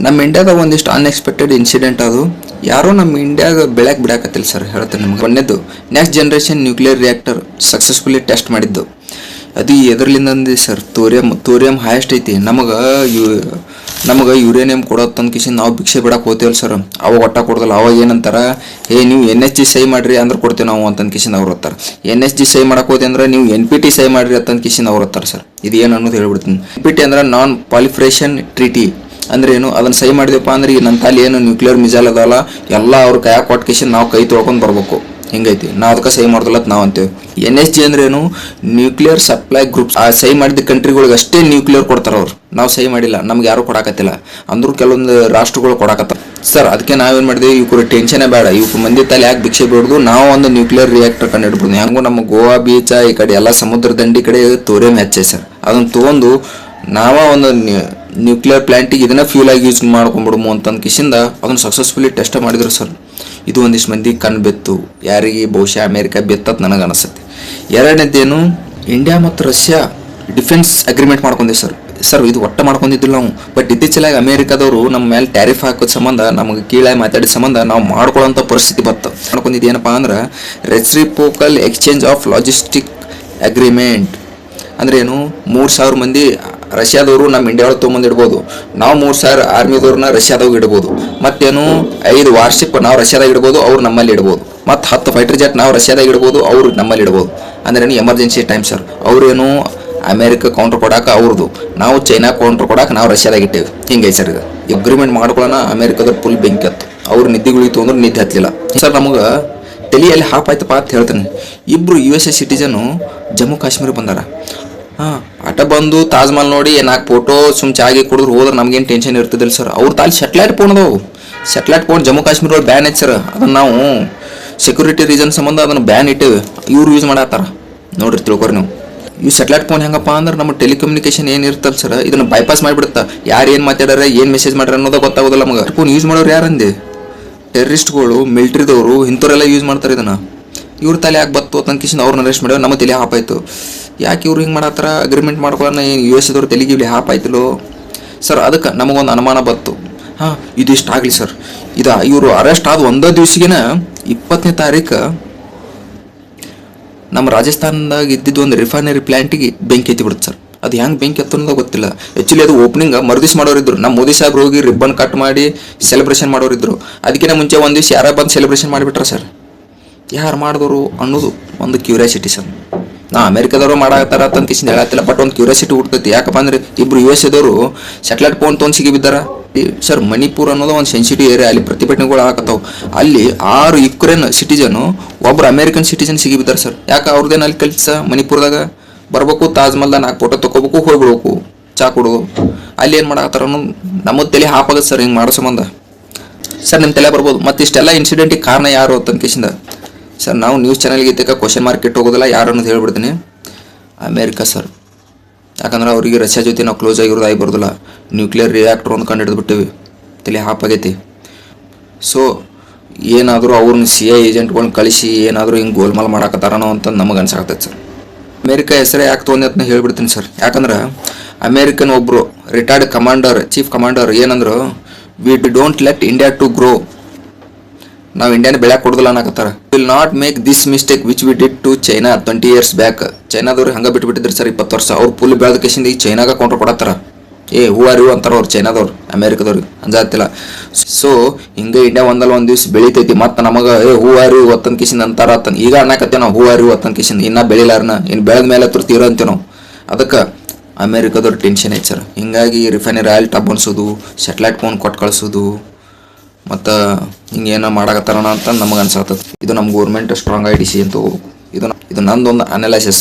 ನಮ್ಮ ಇಂಡಿಯಾದಾಗ ಒಂದಿಷ್ಟು ಅನ್ಎಕ್ಸ್ಪೆಕ್ಟೆಡ್ ಇನ್ಸಿಡೆಂಟ್ ಅದು ಯಾರೋ ನಮ್ಮ ಇಂಡಿಯಾಗ ಬೆಳಕ್ ಬಿಡಾಕತ್ತಿಲ್ಲ ಸರ್. ಹೇಳ್ತೇನೆ ನಿಮ್ಗೆ. ಒಂದೇದು next generation nuclear reactor successfully test ಮಾಡಿದ್ದು. ಅದು ಎದರ್ಲಿಂದ ಅಂದಿ ಸರ್, ತೋರಿಯಂ ಹೈಯೆಸ್ಟ್ ಐತಿ. ನಮಗೆ ಯುರೇನಿಯಂ ಕೊಡೋತ್ತಂದ ಕಿಸಿ ನಾವು ಭಿಕ್ಷೆ ಬಿಡಕ್ಕೆ ಹೋಗ್ತೇವಲ್ಲ ಸರ್, ಅವಾಗ ಒಟ್ಟ ಕೊಡೋದಲ್ಲ. ಅವಾಗ ಏನಂತಾರ, ನೀವು NSG ಸಹಿ ಮಾಡ್ರಿ ಅಂದ್ರೆ ಕೊಡ್ತೇವೆ ನಾವು ಅಂತಂದು ಕಿಸಿನ ಅವ್ರು ಓದ್ತಾರೆ. NSG ಸಹಿ ಮಾಡಕ್ಕೆ ಹೋದೆ ಅಂದ್ರೆ ನೀವು NPT ಸಹಿ ಮಾಡ್ರಿ ಅಂತಂದು ಕಿಸಿನ ಅವ್ರು ಓದ್ತಾರೆ ಸರ್. ಇದು ಏನು ಅನ್ನೋದು ಹೇಳ್ಬಿಡ್ತೀನಿ. NPT ಅಂದ್ರೆ ನಾನ್ ಪಾಲಿಫರೇಷನ್ ಟ್ರೀಟಿ ಅಂದ್ರೆ ಏನು, ಅದನ್ನ ಸಹಿ ಮಾಡಿದೆಪ್ಪ ಅಂದ್ರೆ ಈ ನನ್ನ ತಾಲಿ ಏನು ನ್ಯೂಕ್ಲಿಯರ್ ಮಿಸೈಲ್ ಅದಲ್ಲ ಎಲ್ಲ ಅವ್ರ ಕೈಯಾಗ ಕೊಟ್ಟು ಕಿಸಿನ ನಾವು ಕೈ ತೊಳ್ಕೊಂಡು ಬರ್ಬೇಕು. ಹಿಂಗೈತಿ. ನಾವು ಅದಕ್ಕೆ ಸಹಿ ಮಾಡೋದಿಲ್ಲ ನಾವು ಅಂತೇವೆ. NSG ಅಂದ್ರೆ ಏನು, ನ್ಯೂಕ್ಲಿಯರ್ ಸಪ್ಲೈ ಗ್ರೂಪ್ಸ್. ಆ ಸಹಿ ಮಾಡಿದ ಕಂಟ್ರಿಗಳಿಗೆ ಅಷ್ಟೇ ನ್ಯೂಕ್ಲಿಯರ್ ಕೊಡ್ತಾರೆ ಅವ್ರು. ನಾವು ಸಹಿ ಮಾಡಿಲ್ಲ, ನಮ್ಗೆ ಯಾರು ಕೊಡಾಕತ್ತಿಲ್ಲ. ಅಂದ್ರೂ ಕೆಲವೊಂದು ರಾಷ್ಟ್ರಗಳು ಕೊಡಾಕತ್ತಾರ ಸರ್. ಅದಕ್ಕೆ ನಾವೇನು ಮಾಡಿದ್ವಿ, ಇವ್ರು ಟೆನ್ಷನೇ ಬೇಡ, ಇವ್ರು ಮಂದಿ ತಲೆ ಯಾಕೆ ಭಿಕ್ಷೆ ಬಿಡೋದು, ನಾವು ಒಂದು ನ್ಯೂಕ್ಲಿಯರ್ ರಿಯಾಕ್ಟರ್ ಕಂಡು ಹಿಡ್ಬೋದು. ಹೆಂಗೂ ನಮ್ಮ ಗೋವಾ ಬೀಚ ಈ ಕಡೆ ಎಲ್ಲ ಸಮುದ್ರ ದಂಡಿ ಕಡೆ ತೋರಿಯಂ ಹೆಚ್ಚೆ ಸರ್. ಅದನ್ನು ತೊಗೊಂಡು ನಾವ ಒಂದು ನ್ಯೂಕ್ಲಿಯರ್ ಪ್ಲಾಂಟಿಗೆ ಇದನ್ನ ಫ್ಯೂಲ್ ಆಗಿ ಯೂಸ್ ಮಾಡ್ಕೊಂಡ್ಬಿಡಮು ಅಂತಂದು ಕಿಸಿಂದ ಅದನ್ನು ಸಕ್ಸಸ್ಫುಲಿ ಟೆಸ್ಟ್ ಮಾಡಿದ್ರು ಸರ್. ಇದು ಒಂದಿಷ್ಟು ಮಂದಿ ಕಣ್ಣು ಬೆತ್ತು, ಯಾರಿಗೆ ಬಹುಶಃ ಅಮೇರಿಕಾ ಬೆತ್ತತ್ ನನಗೆ ಅನಿಸುತ್ತೆ. ಎರಡನೇದೇನು, ಇಂಡಿಯಾ ಮತ್ತು ರಷ್ಯಾ ಡಿಫೆನ್ಸ್ ಅಗ್ರಿಮೆಂಟ್ ಮಾಡ್ಕೊಂಡಿವಿ ಸರ್. ಇದು ಒಟ್ಟ ಮಾಡ್ಕೊಂಡಿದ್ದಿಲ್ಲ ನಾವು. ಬಟ್ ಇತ್ತೀಚೆಗೆ ಅಮೇರಿಕಾದವರು ನಮ್ಮ ಮೇಲೆ ಟ್ಯಾರಿಫ್ ಹಾಕೋದ್ ಸಂಬಂಧ, ನಮಗೆ ಕೀಳಾಗಿ ಮಾತಾಡಿದ ಸಂಬಂಧ ನಾವು ಮಾಡ್ಕೊಳ್ಳೋಂಥ ಪರಿಸ್ಥಿತಿ ಬತ್ತು. ಮಾಡ್ಕೊಂಡಿದ್ದು ಏನಪ್ಪ ಅಂದ್ರೆ reciprocal exchange of logistic agreement. ಅಂದ್ರೆ ಏನು, 3,000 ಮಂದಿ ರಷ್ಯಾದವರು ನಮ್ಮ ಇಂಡಿಯಾ ಒಳಗೆ ತೊಗೊಂಬಂದಿಡ್ಬೋದು. ನಾವು 3,000 ಆರ್ಮಿದವ್ರನ್ನ ರಷ್ಯಾದಾಗ ಇಡ್ಬೋದು. ಮತ್ತೇನು, 5 ವಾರ್ಷಿಪ್ ನಾವು ರಷ್ಯಾದಾಗ ಇಡ್ಬೋದು, ಅವ್ರು ನಮ್ಮಲ್ಲಿ ಇಡ್ಬೋದು. ಮತ್ತು 10 ಫೈಟರ್ ಜೆಟ್ ನಾವು ರಷ್ಯಾದಾಗ ಇಡ್ಬೋದು, ಅವ್ರು ನಮ್ಮಲ್ಲಿ ಇಡ್ಬೋದು. ಅಂದ್ರೇನು, ಎಮರ್ಜೆನ್ಸಿ ಟೈಮ್ ಸರ್. ಅವ್ರೇನು ಅಮೇರಿಕಾ ಕೌಂಟರ್ ಕೊಡಾಕ ಅವ್ರದ್ದು, ನಾವು ಚೈನಾ ಕೌಂಟರ್ ಕೊಡಾಕ ನಾವು ರಷ್ಯಾದಾಗ ಇಟ್ಟೇವೆ. ಹಿಂಗೈ ಸರ್. ಇದು ಅಗ್ರಿಮೆಂಟ್ ಮಾಡ್ಕೊಳ್ಳೋಣ ಅಮೇರಿಕಾದವ್ರು ಫುಲ್ ಬೆಂಕಿ ಹತ್ತು. ಅವ್ರು ನಿದ್ದೆಗುಳಿತು ಅಂದ್ರೆ ನಿದ್ದೆ ಹತ್ತಲಿಲ್ಲ ಸರ್. ನಮಗೆ ತಲೆಯಲ್ಲಿ ಹಾಪಾಯ್ತಪ್ಪ ಅಂತ ಹೇಳ್ತೇನೆ. ಇಬ್ಬರು USA ಸಿಟಿಜನು ಜಮ್ಮು ಕಾಶ್ಮೀರ ಬಂದಾರ. ಆಟ ಬಂದು ತಾಜ್ ಮಹಲ್ ನೋಡಿ 4 ಫೋಟೋ ಸುಮ್ ಚಾಗಿ ಕುಡಿದ್ರು ಹೋದ್ರೆ ನಮ್ಗೇನು ಟೆನ್ಷನ್ ಇರ್ತದಿಲ್ಲ ಸರ್. ಅವ್ರ ತಾಲಿ ಸ್ಯಾಟಲೈಟ್ ಫೋನ್ ಅದಾವು. ಸ್ಯಾಟಲೈಟ್ ಫೋನ್ ಜಮ್ಮು ಕಾಶ್ಮೀರ ಒಳಗೆ ಬ್ಯಾನ್ ಐತೆ ಸರ್. ಅದನ್ನು ನಾವು ಸೆಕ್ಯೂರಿಟಿ ರೀಸನ್ ಸಂಬಂಧ ಅದನ್ನು ಬ್ಯಾನ್ ಇಟ್ಟೇವೆ. ಇವ್ರು ಯೂಸ್ ಮಾಡತ್ತಾರ ನೋಡ್ರಿ, ತಿಳ್ಕೊರಿ ನೀವು. ಇವು ಸ್ಯಾಟಲೈಟ್ ಫೋನ್ ಹೆಂಗಪ್ಪ ಅಂದ್ರೆ ನಮ್ಮ ಟೆಲಿಕಮ್ಯುನಿಕೇಶನ್ ಏನು ಇರ್ತಲ್ಲ ಸರ್, ಇದನ್ನು ಬೈಪಾಸ್ ಮಾಡಿಬಿಡುತ್ತಾ. ಯಾರು ಏನು ಮಾತಾಡ್ಯಾರ, ಏನು ಮೆಸೇಜ್ ಮಾಡ್ಯಾರ ಅನ್ನೋದು ಗೊತ್ತಾಗೋದಿಲ್ಲ ನಮಗೆ. ಫೋನ್ ಯೂಸ್ ಮಾಡೋರು ಯಾರಂದೆ, ಟೆರರಿಸ್ಟ್ಗಳು, ಮಿಲಿಟ್ರಿದವರು, ಇಂಥವರೆಲ್ಲ ಯೂಸ್ ಮಾಡ್ತಾರೆ ಇದನ್ನು. ಇವ್ರ ತಲೆ ಯಾಕೆ ಬತ್ತು ಅಂತ ಕಿಶನ್ ಅವ್ರನ್ನ ಅರೆಸ್ಟ್ ಮಾಡ್ಯಾವ. ನಮ್ಮ ತಲೆ ಹಾಪಾಯ್ತು. ಯಾಕೆ ಇವ್ರು ಹಿಂಗೆ ಮಾಡತ್ತಾರ, ಅಗ್ರಿಮೆಂಟ್ ಮಾಡ್ಕೊಳ್ಳೋಣ, US ದವ್ರು ತೆಲಿಗೆ ಇಲ್ಲಿ ಹಾಪಾಯ್ತಿಲ್ಲೋ ಸರ್. ಅದಕ್ಕೆ ನಮಗೊಂದು ಅನುಮಾನ ಬತ್ತು. ಇದಿಷ್ಟು ಆಗಲಿ ಸರ್. ಇವರು ಅರೆಸ್ಟ್ ಆದ ಒಂದೇ ದಿವಸಿಗೆನ 20ನೇ ತಾರೀಕು ನಮ್ಮ ರಾಜಸ್ಥಾನದಾಗ ಇದ್ದಿದ್ದು ಒಂದು ರಿಫೈನರಿ ಪ್ಲಾಂಟಿಗೆ ಬೆಂಕಿ ಎತ್ತಿ ಬಿಡುತ್ತೆ ಸರ್. ಅದು ಹೆಂಗೆ ಬೆಂಕಿ ಎತ್ತೋದು ಗೊತ್ತಿಲ್ಲ. ಆ್ಯಕ್ಚುಲಿ ಅದು ಓಪನಿಂಗ್ ಮರುದಿವ್ಸ ಮಾಡೋರಿದ್ರು. ನಮ್ಮ ಮೋದಿ ಸಾಹೇಬ್ರು ಹೋಗಿ ರಿಬ್ಬನ್ ಕಟ್ ಮಾಡಿ ಸೆಲೆಬ್ರೇಷನ್ ಮಾಡೋರಿದ್ರು. ಅದಕ್ಕಿಂತ ಮುಂಚೆ ಒಂದು ದಿವಸ ಯಾರ ಬಂದು ಸೆಲೆಬ್ರೇಷನ್ ಮಾಡಿಬಿಟ್ರ ಸರ್. ಯಾರು ಮಾಡಿದವರು ಅನ್ನೋದು ಒಂದು ಕ್ಯೂರಿಯಾಸಿಟಿ ಸರ್. ಅಮೇರಿಕಾದವರು ಮಾಡಾಕತ್ತಾರ ಅಂತ ಕಿಸಿಂದ ಹೇಳತ್ತಿಲ್ಲ, ಬಟ್ ಒಂದು ಕ್ಯೂರಿಯಾಸಿಟಿ ಹುಡ್ತೈತಿ. ಯಾಕಪ್ಪ ಅಂದ್ರೆ ಇಬ್ರು USAದವರು ಸ್ಯಾಟಲೈಟ್ ಫೋನ್ ತೊಗೊಂಡು ಸಿಗಿಬಿದ್ದಾರ ಸರ್. ಮಣಿಪುರ ಅನ್ನೋದು ಒಂದು ಸೆನ್ಸಿಟಿವ್ ಏರಿಯಾ. ಅಲ್ಲಿ ಪ್ರತಿಭಟನೆಗಳು ಆಗತ್ತಾವ. ಅಲ್ಲಿ 6 ಯುಕ್ರೇನ್ ಸಿಟಿಜನು, ಒಬ್ರು ಅಮೇರಿಕನ್ ಸಿಟಿಜನ್ ಸಿಗಿಬಿದ್ದಾರೆ ಸರ್. ಯಾಕೆ ಅವ್ರದ್ದೇನು ಅಲ್ಲಿ ಕಲಿಸ ಮಣಿಪುರದಾಗ ಬರ್ಬೇಕು, ತಾಜ್ ಮಹಲ್ದಾಗ 4 ಫೋಟೋ ತೊಗೋಬೇಕು, ಹೋಗ್ಬಿಡ್ಬೇಕು, ಚಾ ಕುಡೋದು. ಅಲ್ಲಿ ಏನು ಮಾಡಾಕತ್ತಾರ ಅನ್ನೋದು ನಮ್ಮ ತಲೆ ಹಾಪಾಗತ್ತೆ ಸರ್. ಹಿಂಗೆ ಮಾಡೋ ಸಂಬಂಧ ಸರ್ ನಿಮ್ಮ ತಲೆ ಬರ್ಬೋದು. ಮತ್ತು ಇಷ್ಟೆಲ್ಲ ಇನ್ಸಿಡೆಂಟಿಗೆ ಕಾರಣ ಯಾರು ಅಂತ ಕಿಸಿಂದ ಸರ್, ನಾವು ನ್ಯೂಸ್ ಚಾನಲ್ಗೆ ಇದ್ದಕ್ಕೆ ಕ್ವಶನ್ ಮಾರ್ಕ್ ಇಟ್ಟು ಹೋಗೋದಿಲ್ಲ. ಯಾರು ಅನ್ನೋದು ಹೇಳ್ಬಿಡ್ತೀನಿ, ಅಮೇರಿಕಾ ಸರ್. ಯಾಕಂದ್ರೆ ಅವರಿಗೆ ರಷ್ಯಾ ಜೊತೆ ನಾವು ಕ್ಲೋಸ್ ಆಗಿರೋದು ಆಗಿ ಬರೋದಿಲ್ಲ. ನ್ಯೂಕ್ಲಿಯರ್ ರಿಯಾಕ್ಟರ್ ಒಂದು ಕಂಡು ಹಿಡಿದು ಬಿಟ್ಟಿವಿ, ತಲೆ ಹಾಪಾಗೈತಿ. ಸೊ ಏನಾದರೂ ಅವ್ರನ್ನ CIA ಏಜೆಂಟ್ಗಳನ್ನ ಕಳಿಸಿ ಏನಾದರೂ ಹಿಂಗೆ ಗೋಲ್ಮಾಲ್ ಮಾಡಾಕತ್ತಾರನೋ ಅಂತ ನಮಗೆ ಅನ್ಸಾಕತ್ತೈತೆ ಸರ್. ಅಮೇರಿಕಾ ಹೆಸರೇ ಯಾಕೆ ತೊಗೊಂಡೆ ಅಂತ ಹೇಳ್ಬಿಡ್ತೀನಿ ಸರ್. ಯಾಕಂದ್ರೆ ಅಮೇರಿಕನ್ ಒಬ್ಬರು ರಿಟೈರ್ಡ್ ಕಮಾಂಡರ್, ಚೀಫ್ ಕಮಾಂಡರ್ ಏನಂದ್ರು, we don't let India to grow. ನಾವು ಇಂಡಿಯಾನ ಬೆಳೆ ಕೊಡೋದಿಲ್ಲ ಅನ್ನಕತ್ತಾರ. Will not make this mistake which we did to China 20 years back. ಚೈನಾದವ್ರು ಹಂಗೆ ಬಿಟ್ಬಿಟ್ಟಿದ್ರು ಸರ್ 20 ವರ್ಷ. ಅವ್ರು ಫುಲ್ ಬೆಳೆದ ಕೇಸಿಂದ ಈಗ ಚೈನಾಗ ಕೌಂಟರ್ ಕೊಡತ್ತಾರ. ಹೂ ಆರ್ ಯು ಅಂತಾರ ಅವ್ರು ಚೈನಾದವ್ರು, ಅಮೇರಿಕಾದವ್ರಿಗೆ ಅಂಜಾತಿಲ್ಲ. ಸೊ ಹಿಂಗೆ ಇಂಡಿಯಾ ಒಂದಲ್ಲ ಒಂದು ದಿವ್ಸ ಬೆಳಿತೈತಿ. ಮತ್ತು ನಮಗೆ ಹೂ ಆರ್ ಯು ಒತ್ತನ್ ಕಿಸಿಂದ ಅಂತಾರ ಅತ್ತನ್. ಈಗ ಅನ್ನಕತ್ತೇವೆ ನಾವು ಹೂ ಆರ್ ಯು ಒತ್ತನ್ ಕಿಸಿಂದ. ಇನ್ನೂ ಬೆಳಿಲಾರನ, ಇನ್ನು ಬೆಳೆದ ಮೇಲೆ ತೀರೋ ಅಂತೀವಿ ನಾವು. ಅದಕ್ಕೆ ಅಮೇರಿಕಾದವ್ರು ಟೆನ್ಷನ್ ಐತೆ ಸರ್. ಹಿಂಗಾಗಿ ರಿಫೈನರಿ ಆಯಿಲ್ ಟಬ್ ಅನ್ಸೋದು, ಸ್ಯಾಟಲೈಟ್ ಫೋನ್ ಕೊಟ್ಟು ಕಳಿಸೋದು, ಮತ್ತು ಹಿಂಗೇನೋ ಮಾಡಾಕತ್ತಾರಣ ಅಂತ ನಮಗೆ ಅನ್ಸತ್ತದ. ಇದು ನಮ್ಮ ಗೌರ್ಮೆಂಟ್ ಸ್ಟ್ರಾಂಗ್ ಆಗಿ ಡಿಸಿಷನ್ ತಗೋಬೇಕು. ಇದು ನಂದೊಂದು ಅನಲೈಸಿಸ್.